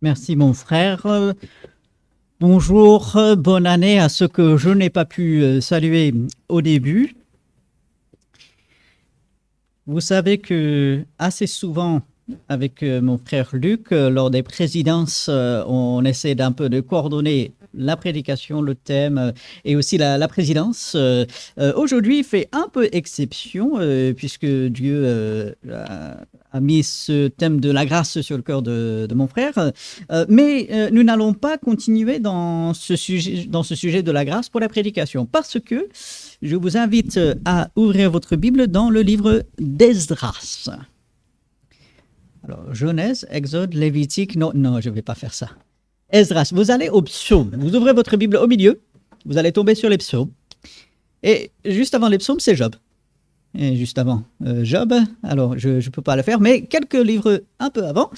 Merci mon frère. Bonjour, bonne année à ceux que je n'ai pas pu saluer au début. Vous savez que assez souvent, avec mon frère Luc, lors des présidences, on essaie d'un peu de coordonner la prédication, le thème et aussi la présidence. Aujourd'hui, il fait un peu exception puisque Dieu a mis ce thème de la grâce sur le cœur de mon frère. Mais nous n'allons pas continuer dans ce sujet de la grâce pour la prédication parce que je vous invite à ouvrir votre Bible dans le livre d'Esdras. Alors, Genèse, Exode, Lévitique, non, je ne vais pas faire ça. Esdras, vous allez au psaume. Vous ouvrez votre Bible au milieu, vous allez tomber sur les psaumes. Et juste avant les psaumes, c'est Job. Et juste avant Job, alors je ne peux pas le faire, mais quelques livres un peu avant,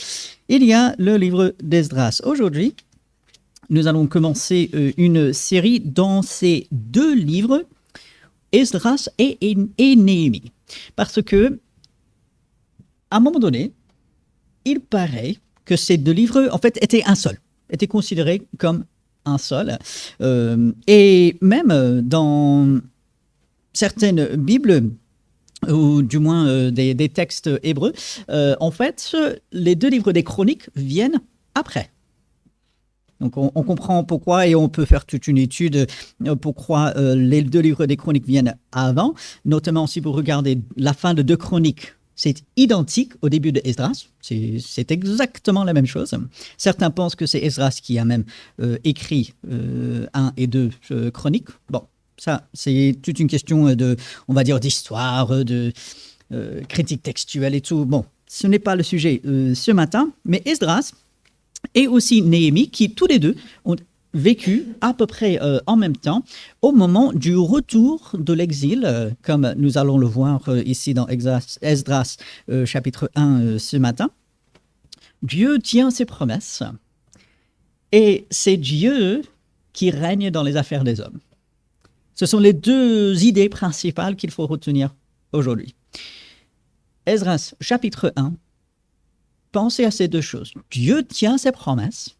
il y a le livre d'Esdras. Aujourd'hui, nous allons commencer une série dans ces deux livres, Esdras et Néhémie. Parce que, à un moment donné, il paraît que ces deux livres, en fait, étaient un seul, étaient considérés comme un seul. Et même dans certaines Bibles, ou du moins des textes hébreux, en fait, les deux livres des chroniques viennent après. Donc on comprend pourquoi et on peut faire toute une étude pourquoi les deux livres des chroniques viennent avant, notamment si vous regardez la fin de 2 Chroniques, c'est identique au début de Esdras, c'est exactement la même chose. Certains pensent que c'est Esdras qui a même écrit 1 et 2 Chroniques. Bon, ça c'est toute une question de, on va dire, d'histoire, de critique textuelle et tout. Bon, ce n'est pas le sujet ce matin, mais Esdras et aussi Néhémie, qui tous les deux ont vécu à peu près en même temps au moment du retour de l'exil, comme nous allons le voir ici dans Esdras chapitre 1 ce matin. Dieu tient ses promesses et c'est Dieu qui règne dans les affaires des hommes. Ce sont les deux idées principales qu'il faut retenir aujourd'hui. Esdras chapitre 1, pensez à ces deux choses. Dieu tient ses promesses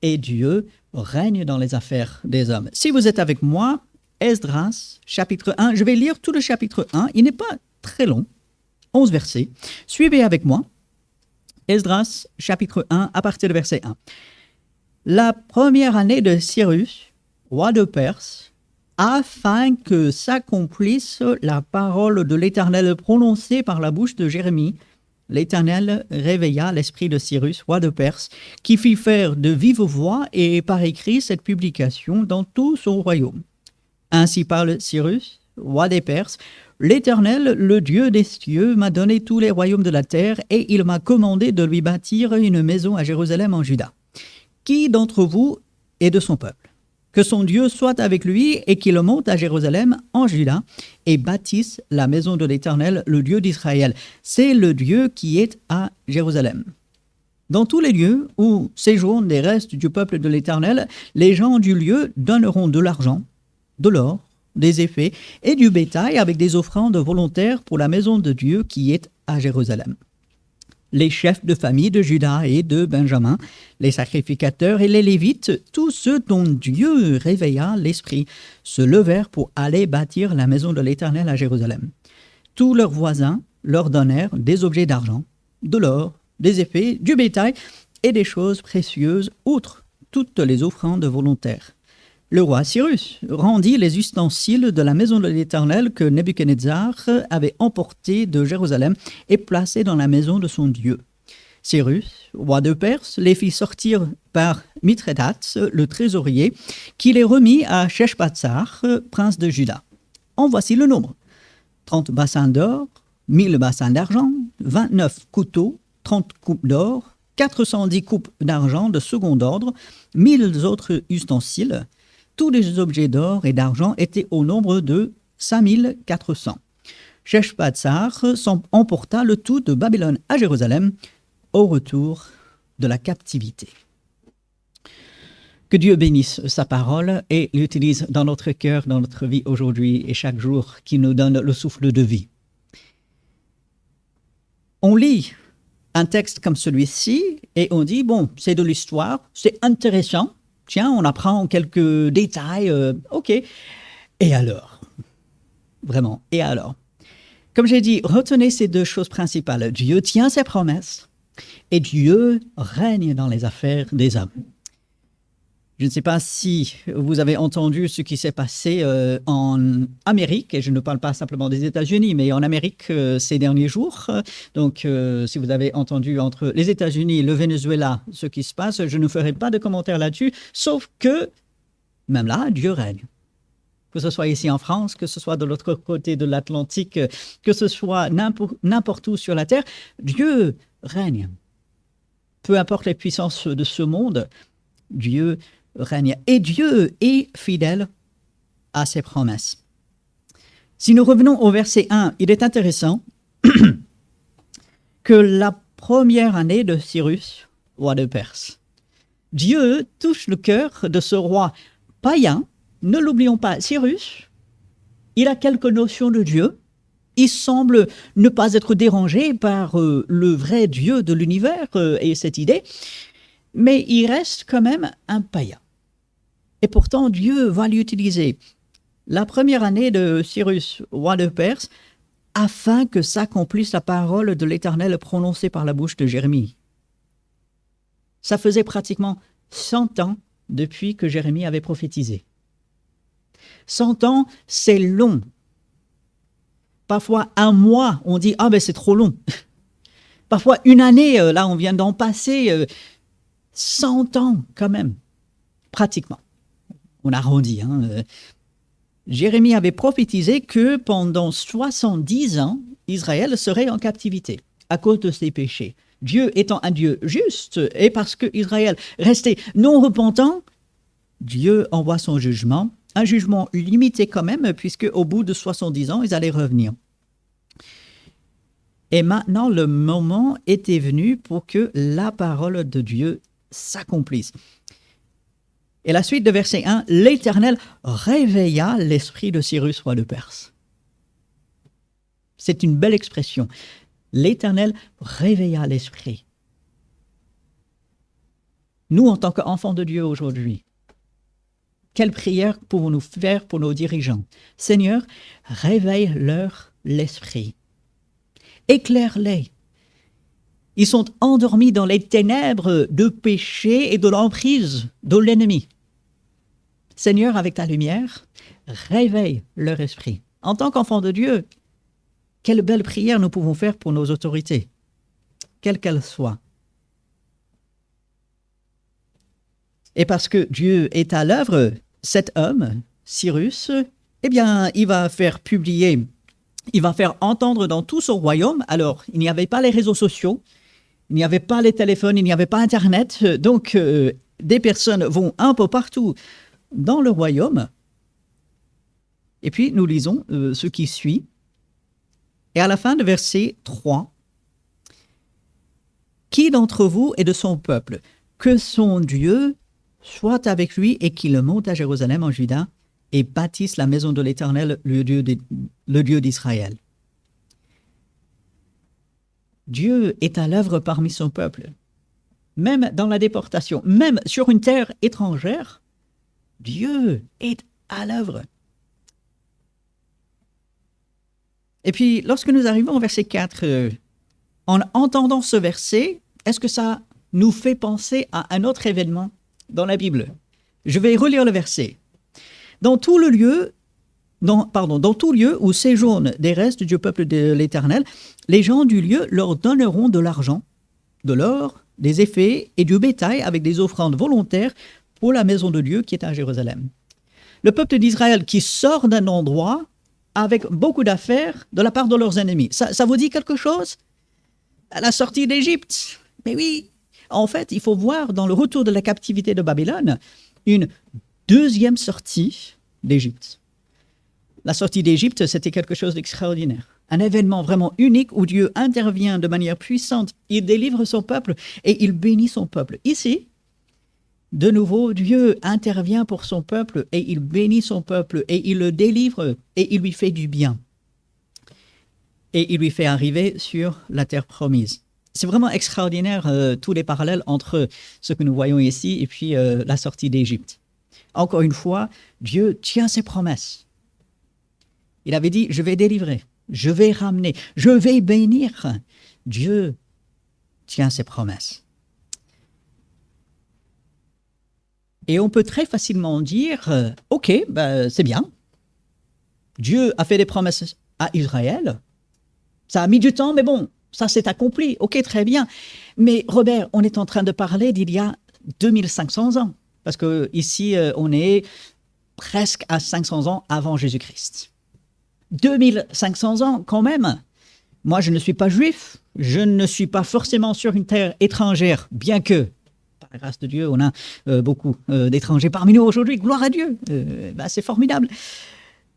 et Dieu règne dans les affaires des hommes. Si vous êtes avec moi, Esdras, chapitre 1, je vais lire tout le chapitre 1. Il n'est pas très long, 11 versets. Suivez avec moi. Esdras, chapitre 1, à partir de verset 1. La première année de Cyrus, roi de Perse, afin que s'accomplisse la parole de l'Éternel prononcée par la bouche de Jérémie, l'Éternel réveilla l'esprit de Cyrus, roi de Perse, qui fit faire de vive voix et par écrit cette publication dans tout son royaume. Ainsi parle Cyrus, roi des Perses, l'Éternel, le Dieu des cieux, m'a donné tous les royaumes de la terre, et il m'a commandé de lui bâtir une maison à Jérusalem en Juda. Qui d'entre vous est de son peuple? Que son Dieu soit avec lui et qu'il monte à Jérusalem en Juda et bâtisse la maison de l'Éternel, le Dieu d'Israël. C'est le Dieu qui est à Jérusalem. Dans tous les lieux où séjournent les restes du peuple de l'Éternel, les gens du lieu donneront de l'argent, de l'or, des effets et du bétail avec des offrandes volontaires pour la maison de Dieu qui est à Jérusalem. Les chefs de famille de Juda et de Benjamin, les sacrificateurs et les Lévites, tous ceux dont Dieu réveilla l'esprit, se levèrent pour aller bâtir la maison de l'Éternel à Jérusalem. Tous leurs voisins leur donnèrent des objets d'argent, de l'or, des effets, du bétail et des choses précieuses, outre toutes les offrandes volontaires. Le roi Cyrus rendit les ustensiles de la maison de l'Éternel que Nebuchadnezzar avait emportés de Jérusalem et placés dans la maison de son Dieu. Cyrus, roi de Perse, les fit sortir par Mithrédath, le trésorier, qui les remit à Sheshbatsar, prince de Juda. En voici le nombre. 30 bassins d'or, 1000 bassins d'argent, 29 couteaux, 30 coupes d'or, 410 coupes d'argent de second ordre, 1000 autres ustensiles. Tous les objets d'or et d'argent étaient au nombre de 5400. Sheshbatsar emporta le tout de Babylone à Jérusalem au retour de la captivité. Que Dieu bénisse sa parole et l'utilise dans notre cœur, dans notre vie aujourd'hui et chaque jour, qui nous donne le souffle de vie. On lit un texte comme celui-ci et on dit, bon, c'est de l'histoire, c'est intéressant, tiens, on apprend quelques détails, ok. Et alors? Vraiment, et alors? Comme j'ai dit, retenez ces deux choses principales. Dieu tient ses promesses et Dieu règne dans les affaires des hommes. Je ne sais pas si vous avez entendu ce qui s'est passé en Amérique, et je ne parle pas simplement des États-Unis, mais en Amérique ces derniers jours. Donc, si vous avez entendu entre les États-Unis et le Venezuela ce qui se passe, je ne ferai pas de commentaires là-dessus, sauf que, même là, Dieu règne. Que ce soit ici en France, que ce soit de l'autre côté de l'Atlantique, que ce soit n'importe où sur la terre, Dieu règne. Peu importe les puissances de ce monde, Dieu règne. Et Dieu est fidèle à ses promesses. Si nous revenons au verset 1, il est intéressant que la première année de Cyrus, roi de Perse, Dieu touche le cœur de ce roi païen. Ne l'oublions pas, Cyrus, il a quelques notions de Dieu. Il semble ne pas être dérangé par le vrai Dieu de l'univers et cette idée, mais il reste quand même un païen. Et pourtant, Dieu va l'utiliser la première année de Cyrus, roi de Perse, afin que s'accomplisse la parole de l'Éternel prononcée par la bouche de Jérémie. Ça faisait pratiquement 100 ans depuis que Jérémie avait prophétisé. 100 ans, c'est long. Parfois, un mois, on dit « Ah, ben c'est trop long ». Parfois, une année, là, on vient d'en passer 100 ans quand même, pratiquement. On arrondit. Jérémie avait prophétisé que pendant 70 ans, Israël serait en captivité à cause de ses péchés. Dieu étant un Dieu juste, et parce que Israël restait non repentant, Dieu envoie son jugement. Un jugement limité quand même, puisque au bout de 70 ans, ils allaient revenir. Et maintenant, le moment était venu pour que la parole de Dieu s'accomplisse. Et la suite de verset 1, « L'Éternel réveilla l'esprit de Cyrus, roi de Perse. » C'est une belle expression. L'Éternel réveilla l'esprit. Nous, en tant qu'enfants de Dieu aujourd'hui, quelle prière pouvons-nous faire pour nos dirigeants? Seigneur, réveille-leur l'esprit. Éclaire-les. Ils sont endormis dans les ténèbres de péché et de l'emprise de l'ennemi. Seigneur, avec ta lumière, réveille leur esprit. En tant qu'enfants de Dieu, quelle belle prière nous pouvons faire pour nos autorités, quelles qu'elles soient. Et parce que Dieu est à l'œuvre, cet homme, Cyrus, eh bien, il va faire publier, il va faire entendre dans tout son royaume. Alors, il n'y avait pas les réseaux sociaux, il n'y avait pas les téléphones, il n'y avait pas Internet. Donc, des personnes vont un peu partout dans le royaume. Et puis, nous lisons ce qui suit. Et à la fin de verset 3, « Qui d'entre vous est de son peuple? Que son Dieu soit avec lui et qu'il monte à Jérusalem en Juda et bâtisse la maison de l'Éternel, le Dieu d'Israël. » Dieu est à l'œuvre parmi son peuple. Même dans la déportation, même sur une terre étrangère, Dieu est à l'œuvre. Et puis, lorsque nous arrivons au verset 4, en entendant ce verset, est-ce que ça nous fait penser à un autre événement dans la Bible? Je vais relire le verset. Dans tout lieu où séjournent des restes du peuple de l'Éternel, les gens du lieu leur donneront de l'argent, de l'or, des effets et du bétail avec des offrandes volontaires pour la maison de Dieu qui est à Jérusalem. Le peuple d'Israël qui sort d'un endroit avec beaucoup d'affaires de la part de leurs ennemis. Ça vous dit quelque chose? À la sortie d'Égypte. Mais oui, en fait, il faut voir dans le retour de la captivité de Babylone une deuxième sortie d'Égypte. La sortie d'Égypte, c'était quelque chose d'extraordinaire. Un événement vraiment unique où Dieu intervient de manière puissante. Il délivre son peuple et il bénit son peuple. Ici, de nouveau, Dieu intervient pour son peuple et il bénit son peuple et il le délivre et il lui fait du bien. Et il lui fait arriver sur la terre promise. C'est vraiment extraordinaire tous les parallèles entre ce que nous voyons ici et puis la sortie d'Égypte. Encore une fois, Dieu tient ses promesses. Il avait dit, je vais délivrer, je vais ramener, je vais bénir. Dieu tient ses promesses. Et on peut très facilement dire, ok, c'est bien. Dieu a fait des promesses à Israël. Ça a mis du temps, mais bon, ça s'est accompli. Ok, très bien. Mais Robert, on est en train de parler d'il y a 2500 ans. Parce qu'ici, on est presque à 500 ans avant Jésus-Christ. 2500 ans quand même. Moi, je ne suis pas juif. Je ne suis pas forcément sur une terre étrangère, bien que, par la grâce de Dieu, on a beaucoup d'étrangers parmi nous aujourd'hui. Gloire à Dieu. C'est formidable.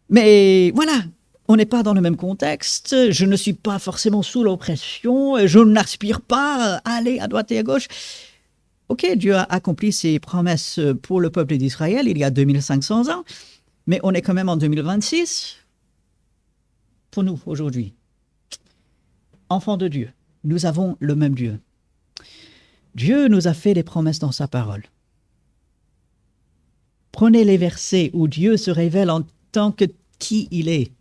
Mais voilà, on n'est pas dans le même contexte. Je ne suis pas forcément sous l'oppression. Je n'aspire pas à aller à droite et à gauche. Ok, Dieu a accompli ses promesses pour le peuple d'Israël il y a 2500 ans, mais on est quand même en 2026 pour nous aujourd'hui. Enfants de Dieu, nous avons le même Dieu. Dieu nous a fait des promesses dans sa parole. Prenez les versets où Dieu se révèle en tant que qui il est.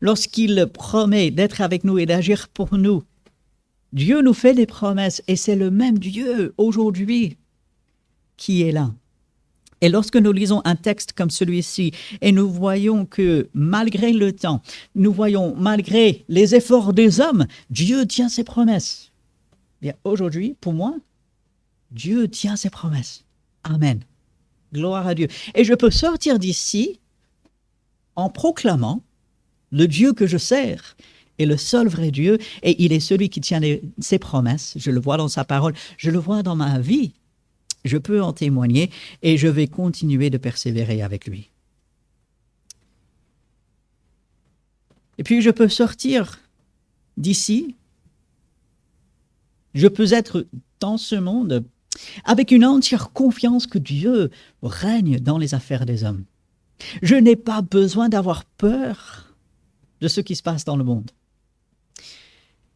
Lorsqu'il promet d'être avec nous et d'agir pour nous, Dieu nous fait des promesses et c'est le même Dieu aujourd'hui qui est là. Et lorsque nous lisons un texte comme celui-ci et nous voyons que malgré le temps, nous voyons malgré les efforts des hommes, Dieu tient ses promesses. Bien, aujourd'hui, pour moi, Dieu tient ses promesses. Amen. Gloire à Dieu. Et je peux sortir d'ici en proclamant le Dieu que je sers est le seul vrai Dieu et il est celui qui tient ses promesses. Je le vois dans sa parole, je le vois dans ma vie. Je peux en témoigner et je vais continuer de persévérer avec lui. Et puis je peux sortir d'ici, je peux être dans ce monde avec une entière confiance que Dieu règne dans les affaires des hommes. Je n'ai pas besoin d'avoir peur de ce qui se passe dans le monde.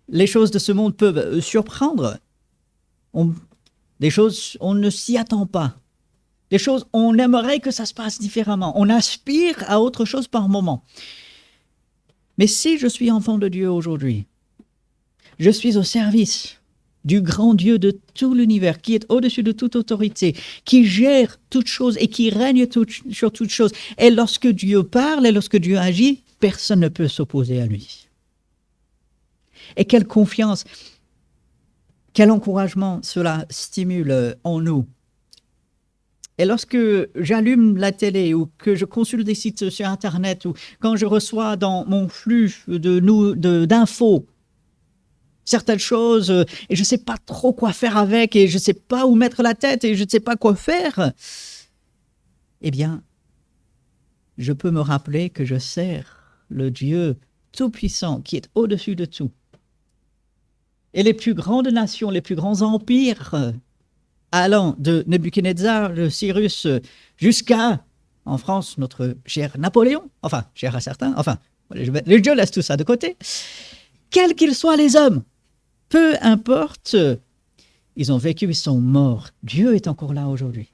Les choses de ce monde peuvent surprendre. Des choses, on ne s'y attend pas. Des choses, on aimerait que ça se passe différemment. On aspire à autre chose par moment. Mais si je suis enfant de Dieu aujourd'hui, je suis au service du grand Dieu de tout l'univers, qui est au-dessus de toute autorité, qui gère toutes choses et qui règne sur toutes choses. Et lorsque Dieu parle et lorsque Dieu agit, personne ne peut s'opposer à lui. Et quelle confiance, quel encouragement cela stimule en nous. Et lorsque j'allume la télé ou que je consulte des sites sur Internet ou quand je reçois dans mon flux d'infos certaines choses et je ne sais pas trop quoi faire avec et je ne sais pas où mettre la tête et je ne sais pas quoi faire, eh bien, je peux me rappeler que je sers le Dieu Tout-Puissant qui est au-dessus de tout. Et les plus grandes nations, les plus grands empires, allant de Nebuchadnezzar, de Cyrus, jusqu'à, en France, notre cher Napoléon, enfin, cher à certains, enfin, je laisse tout ça de côté, quels qu'ils soient les hommes, peu importe, ils ont vécu, ils sont morts. Dieu est encore là aujourd'hui.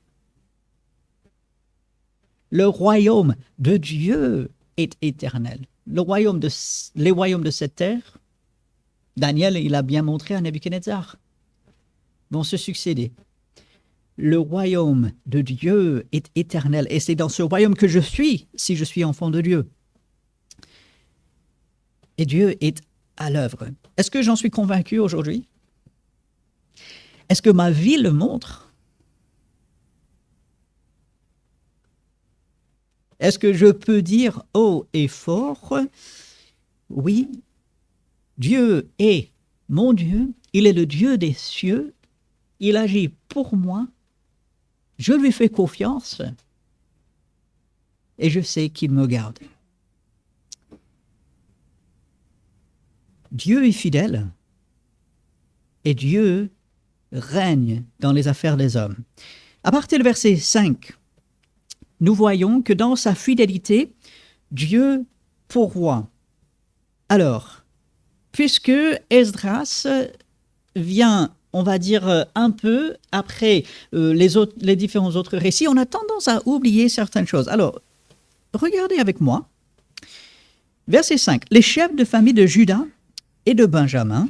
Le royaume de Dieu est éternel. Les royaumes de cette terre, Daniel, il a bien montré à Nebuchadnezzar, vont se succéder. Le royaume de Dieu est éternel et c'est dans ce royaume que je suis si je suis enfant de Dieu. Et Dieu est à l'œuvre. Est-ce que j'en suis convaincu aujourd'hui? Est-ce que ma vie le montre? Est-ce que je peux dire haut et fort, oui, Dieu est mon Dieu, il est le Dieu des cieux, il agit pour moi, je lui fais confiance et je sais qu'il me garde. Dieu est fidèle et Dieu règne dans les affaires des hommes. À partir du verset 5, nous voyons que dans sa fidélité, Dieu pourvoit. Alors, puisque Esdras vient, on va dire, un peu après les différents autres récits, on a tendance à oublier certaines choses. Alors, regardez avec moi. Verset 5. Les chefs de famille de Juda et de Benjamin,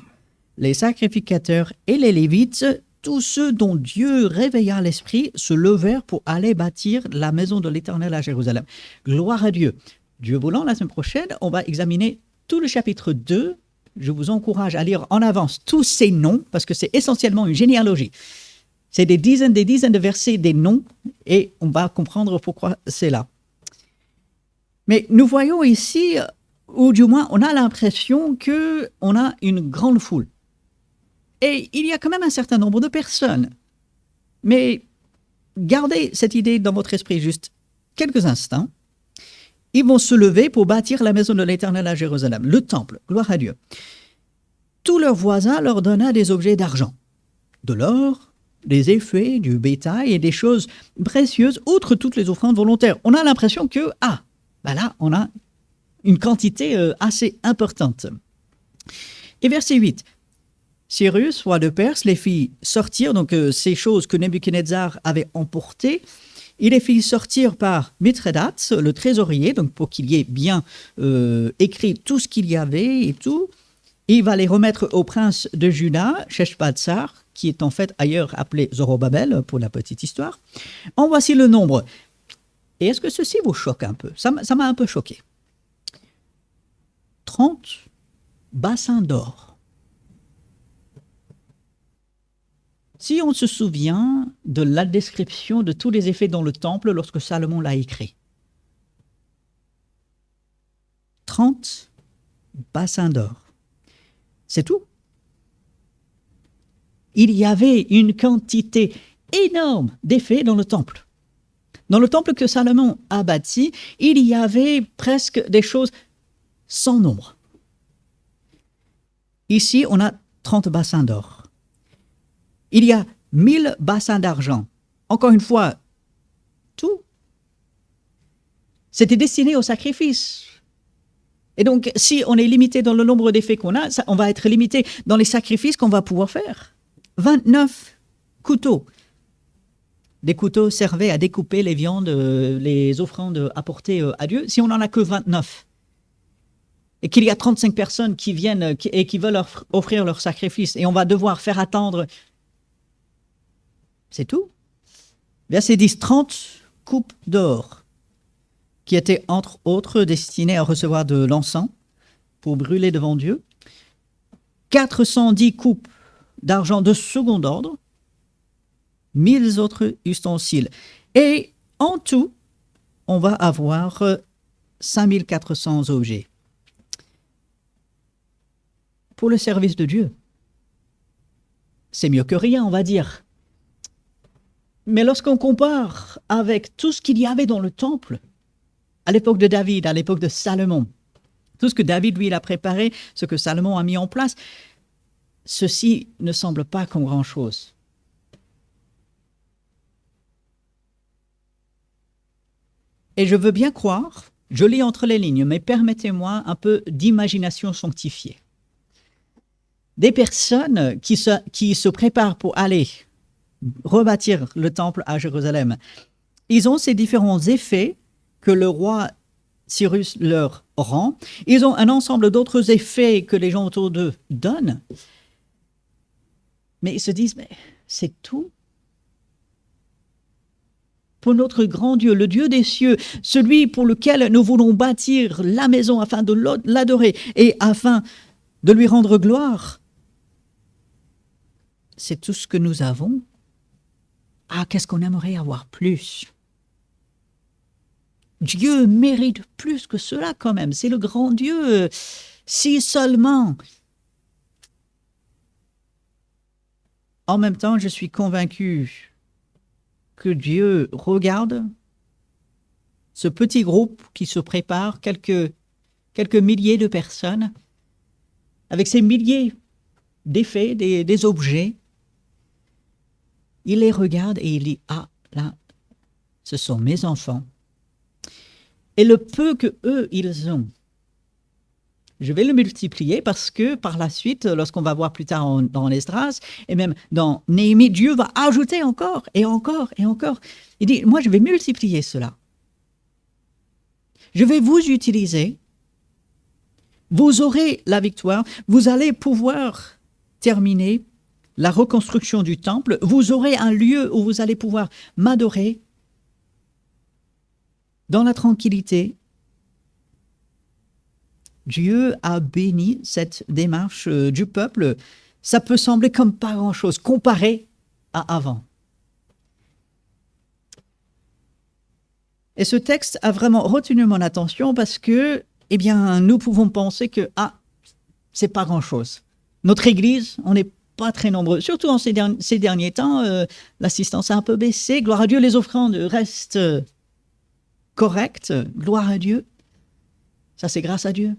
les sacrificateurs et les Lévites, tous ceux dont Dieu réveilla l'esprit, se levèrent pour aller bâtir la maison de l'Éternel à Jérusalem. Gloire à Dieu. Dieu voulant, la semaine prochaine, on va examiner tout le chapitre 2. Je vous encourage à lire en avance tous ces noms, parce que c'est essentiellement une généalogie. C'est des dizaines de versets, des noms, et on va comprendre pourquoi c'est là. Mais nous voyons ici, ou du moins on a l'impression qu'on a une grande foule. Et il y a quand même un certain nombre de personnes. Mais gardez cette idée dans votre esprit juste quelques instants. Ils vont se lever pour bâtir la maison de l'Éternel à Jérusalem, le temple, gloire à Dieu. Tous leurs voisins leur donna des objets d'argent, de l'or, des effets, du bétail et des choses précieuses, outre toutes les offrandes volontaires. On a l'impression que, là, on a une quantité assez importante. Et verset 8. Cyrus, roi de Perse, les fit sortir, donc ces choses que Nebuchadnezzar avait emportées, il les fit sortir par Mithrédates, le trésorier, donc pour qu'il y ait bien écrit tout ce qu'il y avait et tout. Il va les remettre au prince de Juda, Sheshbatsar, qui est en fait ailleurs appelé Zorobabel, pour la petite histoire. En voici le nombre. Et est-ce que ceci vous choque un peu? Ça m'a un peu choqué. 30 bassins d'or. Si on se souvient de la description de tous les effets dans le temple lorsque Salomon l'a écrit. 30 bassins d'or. C'est tout. Il y avait une quantité énorme d'effets dans le temple. Dans le temple que Salomon a bâti, il y avait presque des choses sans nombre. Ici, on a 30 bassins d'or. Il y a 1000 bassins d'argent. Encore une fois, tout. C'était destiné au sacrifice. Et donc, si on est limité dans le nombre d'effets qu'on a, on va être limité dans les sacrifices qu'on va pouvoir faire. 29 couteaux. Des couteaux servaient à découper les viandes, les offrandes apportées à Dieu. Si on n'en a que 29, et qu'il y a 35 personnes qui viennent et qui veulent offrir leur sacrifice, et on va devoir faire attendre... C'est tout. Verset 10, 30 coupes d'or, qui étaient entre autres destinées à recevoir de l'encens pour brûler devant Dieu. 410 coupes d'argent de second ordre, 1000 autres ustensiles. Et en tout, on va avoir 5400 objets. Pour le service de Dieu, c'est mieux que rien, on va dire. Mais lorsqu'on compare avec tout ce qu'il y avait dans le temple, à l'époque de David, à l'époque de Salomon, tout ce que David, lui, il a préparé, ce que Salomon a mis en place, ceci ne semble pas comme grand-chose. Et je veux bien croire, je lis entre les lignes, mais permettez-moi un peu d'imagination sanctifiée. Des personnes qui se préparent pour aller rebâtir le temple à Jérusalem. Ils ont ces différents effets que le roi Cyrus leur rend. Ils ont un ensemble d'autres effets que les gens autour d'eux donnent. Mais ils se disent, mais c'est tout. Pour notre grand Dieu, le Dieu des cieux, celui pour lequel nous voulons bâtir la maison afin de l'adorer et afin de lui rendre gloire, c'est tout ce que nous avons. Qu'est-ce qu'on aimerait avoir plus? Dieu mérite plus que cela quand même. C'est le grand Dieu. Si seulement. En même temps, je suis convaincu que Dieu regarde ce petit groupe qui se prépare, quelques milliers de personnes, avec ces milliers d'effets, des objets. Il les regarde et il dit, là, ce sont mes enfants. Et le peu que eux, ils ont, Je vais le multiplier parce que par la suite, lorsqu'on va voir plus tard dans Esdras et même dans Néhémie, Dieu va ajouter encore et encore et encore. Il dit, moi je vais multiplier cela. Je vais vous utiliser. Vous aurez la victoire. Vous allez pouvoir terminer la reconstruction du temple. Vous aurez un lieu où vous allez pouvoir m'adorer dans la tranquillité. Dieu a béni cette démarche du peuple. Ça peut sembler comme pas grand-chose comparé à avant. Et ce texte a vraiment retenu mon attention parce que, eh bien, nous pouvons penser que, c'est pas grand-chose. Notre Église, on n'est pas très nombreux. Surtout en ces derniers temps, l'assistance a un peu baissé. Gloire à Dieu, les offrandes restent correctes. Gloire à Dieu. Ça, c'est grâce à Dieu.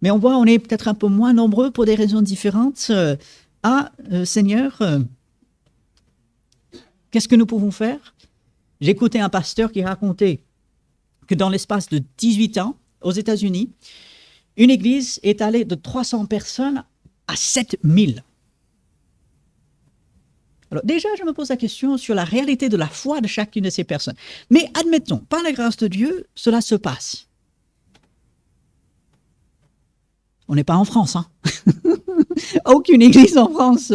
Mais on voit, on est peut-être un peu moins nombreux pour des raisons différentes. Seigneur, qu'est-ce que nous pouvons faire? J'écoutais un pasteur qui racontait que dans l'espace de 18 ans, aux États-Unis, une église est allée de 300 personnes à 7000. Alors déjà, je me pose la question sur la réalité de la foi de chacune de ces personnes. Mais admettons, par la grâce de Dieu, cela se passe. On n'est pas en France, hein. Aucune église en France,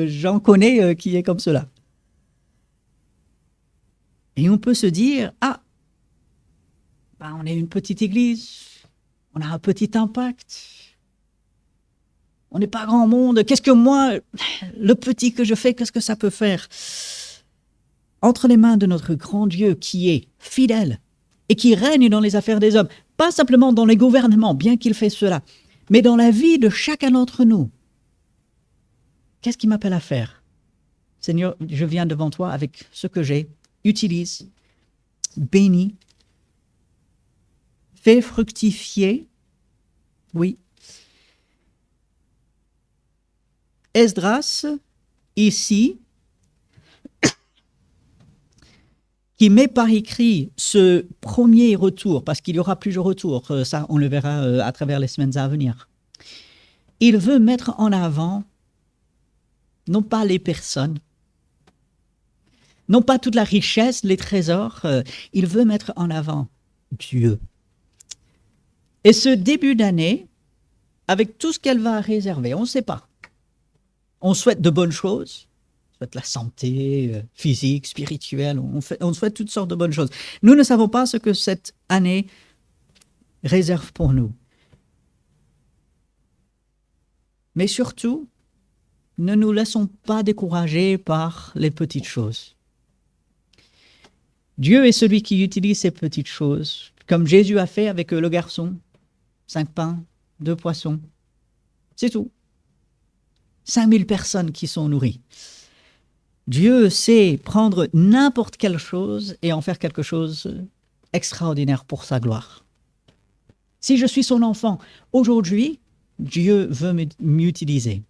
j'en connais qui est comme cela. Et on peut se dire, on est une petite église, on a un petit impact, on n'est pas grand monde, qu'est-ce que moi, le petit que je fais, qu'est-ce que ça peut faire? Entre les mains de notre grand Dieu qui est fidèle et qui règne dans les affaires des hommes, pas simplement dans les gouvernements, bien qu'il fait cela, mais dans la vie de chacun d'entre nous. Qu'est-ce qu'il m'appelle à faire? Seigneur, je viens devant toi avec ce que j'ai, utilise, bénis, fais fructifier, oui. Esdras, ici, qui met par écrit ce premier retour, parce qu'il y aura plusieurs retours, ça on le verra à travers les semaines à venir. Il veut mettre en avant, non pas les personnes, non pas toute la richesse, les trésors, il veut mettre en avant Dieu. Et ce début d'année, avec tout ce qu'elle va réserver, on ne sait pas. On souhaite de bonnes choses, on souhaite la santé physique, spirituelle, on souhaite toutes sortes de bonnes choses. Nous ne savons pas ce que cette année réserve pour nous. Mais surtout, ne nous laissons pas décourager par les petites choses. Dieu est celui qui utilise ces petites choses, comme Jésus a fait avec le garçon, 5 pains, 2 poissons. C'est tout. 5000 personnes qui sont nourries. Dieu sait prendre n'importe quelle chose et en faire quelque chose d'extraordinaire pour sa gloire. Si je suis son enfant, aujourd'hui, Dieu veut m'utiliser.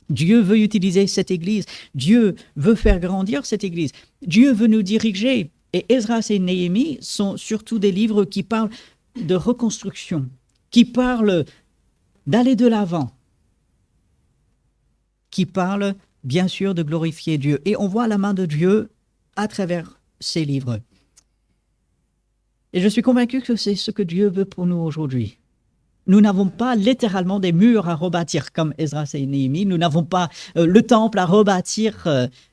Dieu veut utiliser cette église. Dieu veut faire grandir cette église. Dieu veut nous diriger. Et Esdras et Néhémie sont surtout des livres qui parlent de reconstruction, qui parlent d'aller de l'avant, qui parlent bien sûr de glorifier Dieu. Et on voit la main de Dieu à travers ces livres. Et je suis convaincu que c'est ce que Dieu veut pour nous aujourd'hui. Nous n'avons pas littéralement des murs à rebâtir comme Esdras et Néhémie. Nous n'avons pas le temple à rebâtir.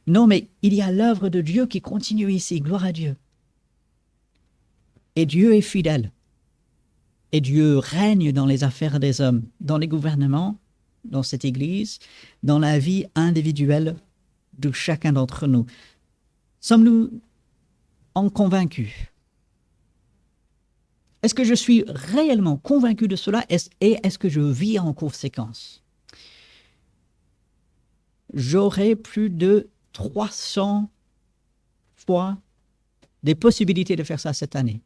Non, mais il y a l'œuvre de Dieu qui continue ici. Gloire à Dieu. Et Dieu est fidèle. Et Dieu règne dans les affaires des hommes, dans les gouvernements, dans cette Église, dans la vie individuelle de chacun d'entre nous. Sommes-nous en convaincus? Est-ce que je suis réellement convaincu de cela et est-ce que je vis en conséquence? J'aurai plus de 300 fois des possibilités de faire ça cette année.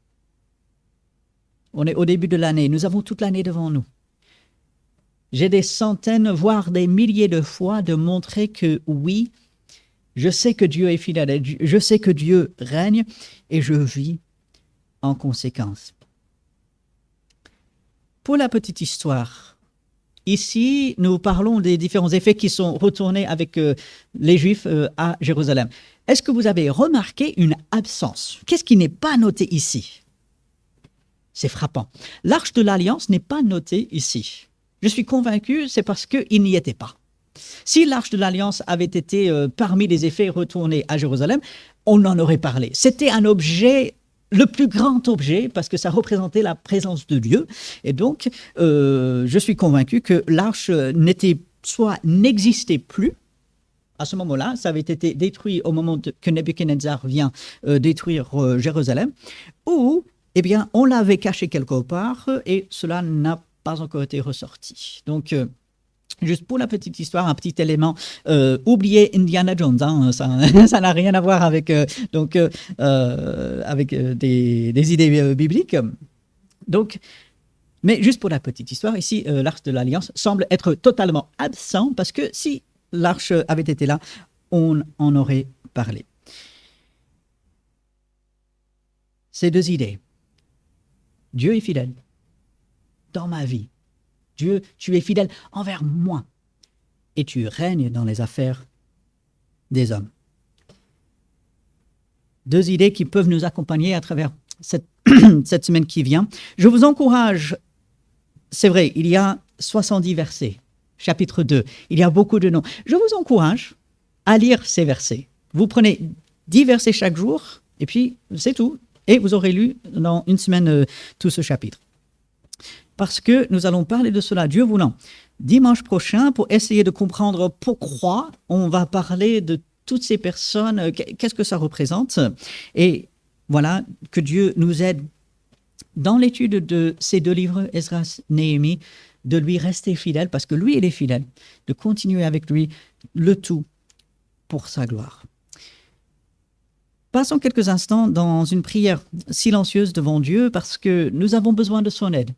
On est au début de l'année, nous avons toute l'année devant nous. J'ai des centaines, voire des milliers de fois de montrer que oui, je sais que Dieu est fidèle, je sais que Dieu règne et je vis en conséquence. Pour la petite histoire, ici, nous parlons des différents effets qui sont retournés avec les Juifs à Jérusalem. Est-ce que vous avez remarqué une absence? Qu'est-ce qui n'est pas noté ici? C'est frappant. L'Arche de l'Alliance n'est pas notée ici. Je suis convaincu, c'est parce qu'il n'y était pas. Si l'Arche de l'Alliance avait été parmi les effets retournés à Jérusalem, on en aurait parlé. C'était un objet, le plus grand objet, parce que ça représentait la présence de Dieu. Et donc, je suis convaincu que l'Arche n'existait plus. À ce moment-là, ça avait été détruit au moment que Nebuchadnezzar vient détruire Jérusalem, ou, eh bien, on l'avait caché quelque part et cela n'a pas encore été ressorti. Donc, juste pour la petite histoire, un petit élément, oubliez Indiana Jones, hein, ça n'a rien à voir avec, avec des idées bibliques. Donc, mais juste pour la petite histoire, ici, l'Arche de l'Alliance semble être totalement absent parce que si l'Arche avait été là, on en aurait parlé. Ces deux idées. Dieu est fidèle dans ma vie. Dieu, tu es fidèle envers moi et tu règnes dans les affaires des hommes. Deux idées qui peuvent nous accompagner à travers cette semaine qui vient. Je vous encourage, c'est vrai, il y a 70 versets, chapitre 2, il y a beaucoup de noms. Je vous encourage à lire ces versets. Vous prenez 10 versets chaque jour et puis c'est tout. Et vous aurez lu dans une semaine tout ce chapitre. Parce que nous allons parler de cela, Dieu voulant. Dimanche prochain, pour essayer de comprendre pourquoi on va parler de toutes ces personnes, qu'est-ce que ça représente. Et voilà, que Dieu nous aide dans l'étude de ces deux livres, Esdras, Néhémie, de lui rester fidèle, parce que lui, il est fidèle, de continuer avec lui le tout pour sa gloire. Passons quelques instants dans une prière silencieuse devant Dieu parce que nous avons besoin de son aide.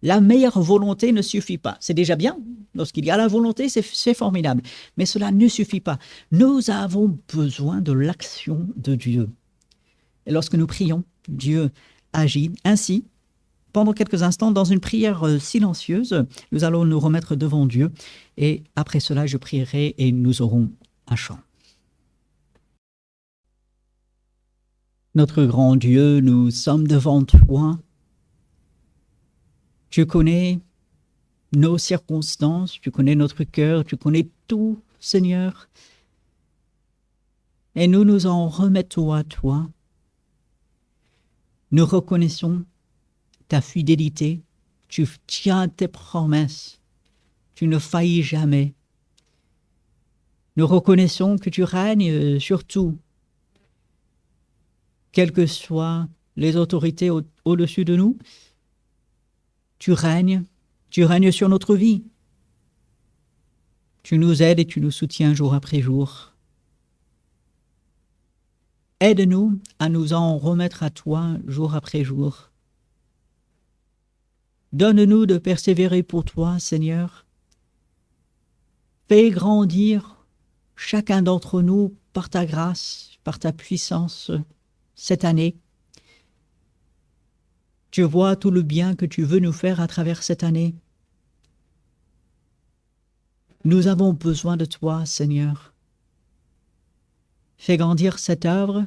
La meilleure volonté ne suffit pas. C'est déjà bien. Lorsqu'il y a la volonté, c'est formidable. Mais cela ne suffit pas. Nous avons besoin de l'action de Dieu. Et lorsque nous prions, Dieu agit. Ainsi, pendant quelques instants, dans une prière silencieuse, nous allons nous remettre devant Dieu. Et après cela, je prierai et nous aurons un chant. Notre grand Dieu, nous sommes devant toi. Tu connais nos circonstances, tu connais notre cœur, tu connais tout, Seigneur. Et nous nous en remettons à toi. Nous reconnaissons ta fidélité. Tu tiens tes promesses. Tu ne faillis jamais. Nous reconnaissons que tu règnes sur tout. Quelles que soient les autorités au-dessus de nous, tu règnes sur notre vie. Tu nous aides et tu nous soutiens jour après jour. Aide-nous à nous en remettre à toi jour après jour. Donne-nous de persévérer pour toi, Seigneur. Fais grandir chacun d'entre nous par ta grâce, par ta puissance, cette année. Tu vois tout le bien que tu veux nous faire à travers cette année. Nous avons besoin de toi, Seigneur. Fais grandir cette œuvre.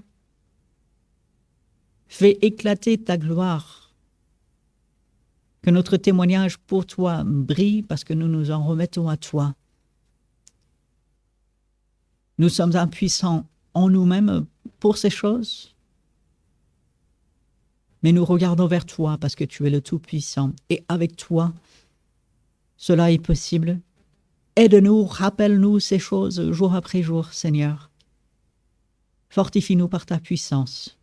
Fais éclater ta gloire. Que notre témoignage pour toi brille parce que nous nous en remettons à toi. Nous sommes impuissants en nous-mêmes pour ces choses. Mais nous regardons vers toi parce que tu es le Tout-Puissant. Et avec toi, cela est possible. Aide-nous, rappelle-nous ces choses jour après jour, Seigneur. Fortifie-nous par ta puissance.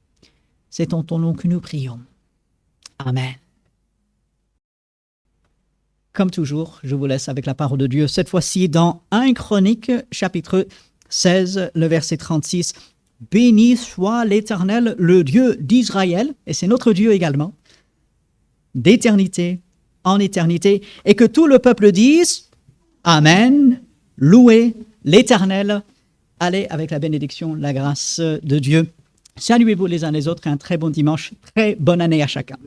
C'est en ton nom que nous prions. Amen. Comme toujours, je vous laisse avec la parole de Dieu, cette fois-ci dans 1 Chronique, chapitre 16, le verset 36. Béni soit l'Éternel, le Dieu d'Israël, et c'est notre Dieu également, d'éternité en éternité, et que tout le peuple dise Amen, louez l'Éternel. Allez avec la bénédiction, la grâce de Dieu. Saluez-vous les uns les autres et un très bon dimanche, très bonne année à chacun.